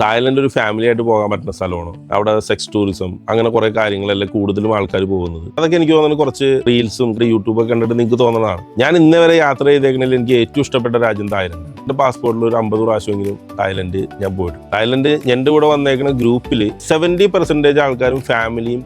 Thailand ഒരു family ആയിട്ട് പോകാൻ പറ്റുന്ന സ്ഥലമാണ്. അവിടെ സെക്സ് ടൂറിസം അങ്ങനെ കുറെ കാര്യങ്ങളല്ലേ കൂടുതലും ആൾക്കാർ പോകുന്നത്. അതൊക്കെ എനിക്ക് തോന്നുന്നത് കുറച്ച് റീൽസും യൂട്യൂബൊക്കെ കണ്ടിട്ട് നിങ്ങൾക്ക് തോന്നുന്നതാണ്. ഞാൻ ഇന്നേ വരെ യാത്ര ചെയ്തേക്കുന്നതിൽ എനിക്ക് ഏറ്റവും ഇഷ്ടപ്പെട്ട രാജ്യം തായ്ലൻഡ്. എന്റെ പാസ്പോർട്ടിൽ ഒരു 50 പ്രാവശ്യമെങ്കിലും തായ്ലൻഡ് ഞാൻ പോയിട്ട്. തായ്ലൻഡ് എന്റെ കൂടെ വന്നേക്കുന്ന ഗ്രൂപ്പിൽ 70% ആൾക്കാരും ഫാമിലിയും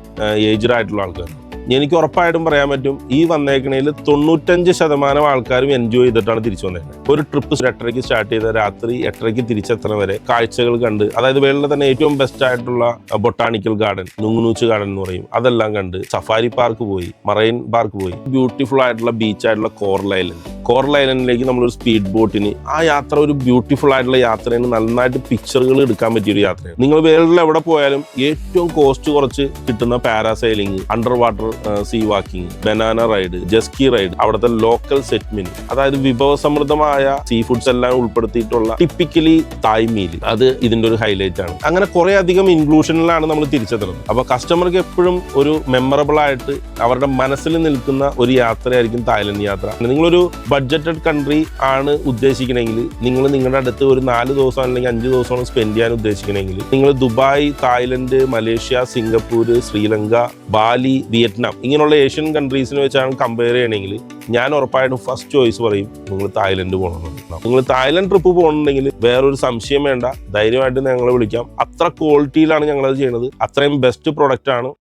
ഏജ്ഡ് ആയിട്ടുള്ള ആൾക്കാരും. എനിക്ക് ഉറപ്പായിട്ടും പറയാൻ പറ്റും, ഈ വന്നേക്കണേൽ 95% ആൾക്കാരും എൻജോയ് ചെയ്തിട്ടാണ് തിരിച്ചു വന്നേക്കുന്നത്. ഒരു ട്രിപ്പ് 8:30 സ്റ്റാർട്ട് ചെയ്ത രാത്രി 8:30 തിരിച്ചെത്തണ വരെ കാഴ്ചകൾ കണ്ട്, അതായത് വേൾഡിലെ തന്നെ ഏറ്റവും ബെസ്റ്റ് ആയിട്ടുള്ള ബൊട്ടാണിക്കൽ ഗാർഡൻ, നുങ്ങുനൂച്ച് ഗാർഡൻ എന്ന് പറയും, അതെല്ലാം കണ്ട് സഫാരി പാർക്ക് പോയി, മറൈൻ പാർക്ക് പോയി, ബ്യൂട്ടിഫുൾ ആയിട്ടുള്ള ബീച്ചായിട്ടുള്ള കോറൽ ഐലൻഡിലേക്ക് നമ്മളൊരു സ്പീഡ് ബോട്ടിന് ആ യാത്ര ഒരു ബ്യൂട്ടിഫുൾ ആയിട്ടുള്ള യാത്രയാണ്. നന്നായിട്ട് പിക്ചറുകൾ എടുക്കാൻ പറ്റിയൊരു യാത്രയാണ്. നിങ്ങൾ വേൾഡിൽ എവിടെ പോയാലും ഏറ്റവും കോസ്റ്റ് കുറച്ച് കിട്ടുന്ന parasailing, under water sea walking, banana ride, jet ski ride, അവിടുത്തെ ലോക്കൽ സെറ്റ് മെനു, അതായത് വിഭവസമൃദ്ധമായ സീ ഫുഡ്സ് എല്ലാം ഉൾപ്പെടുത്തിയിട്ടുള്ള ടിപ്പിക്കലി തായ് മീൽ, അത് ഇതിന്റെ ഒരു ഹൈലൈറ്റ് ആണ്. അങ്ങനെ കുറെ അധികം ഇൻക്ലൂഷനിലാണ് നമ്മൾ തിരിച്ചെത്തുന്നത്. അപ്പൊ കസ്റ്റമർക്ക് എപ്പോഴും ഒരു മെമ്മറബിൾ ആയിട്ട് അവരുടെ മനസ്സിൽ നിൽക്കുന്ന ഒരു യാത്രയായിരിക്കും തായ്ലൻഡ് യാത്ര. നിങ്ങളൊരു ബഡ്ജറ്റഡ് കൺട്രി ആണ് ഉദ്ദേശിക്കണമെങ്കിൽ, നിങ്ങൾ നിങ്ങളുടെ അടുത്ത് ഒരു 4 ദിവസം അല്ലെങ്കിൽ 5 ദിവസമാണ് സ്പെൻഡ് ചെയ്യാൻ ഉദ്ദേശിക്കണമെങ്കിൽ, നിങ്ങൾ Dubai, Thailand, Malaysia, Singapore, Sri Lanka, Bali, Vietnam ഇങ്ങനെയുള്ള ഏഷ്യൻ കൺട്രീസിനെ വെച്ചാണ് കമ്പയർ ചെയ്യണമെങ്കിൽ, ഞാൻ ഉറപ്പായിട്ടും ഫസ്റ്റ് ചോയ്സ് പറയും നിങ്ങൾ തായ്ലൻഡ് പോകണമെന്ന്. നിങ്ങൾ തായ്ലൻഡ് ട്രിപ്പ് പോകണമെന്നുണ്ടെങ്കിൽ വേറൊരു സംശയം വേണ്ട, ധൈര്യമായിട്ട് ഞങ്ങളെ വിളിക്കാം. അത്ര ക്വാളിറ്റിയിലാണ് ഞങ്ങളത് ചെയ്യുന്നത്. അത്രയും ബെസ്റ്റ് പ്രൊഡക്റ്റ് ആണ്.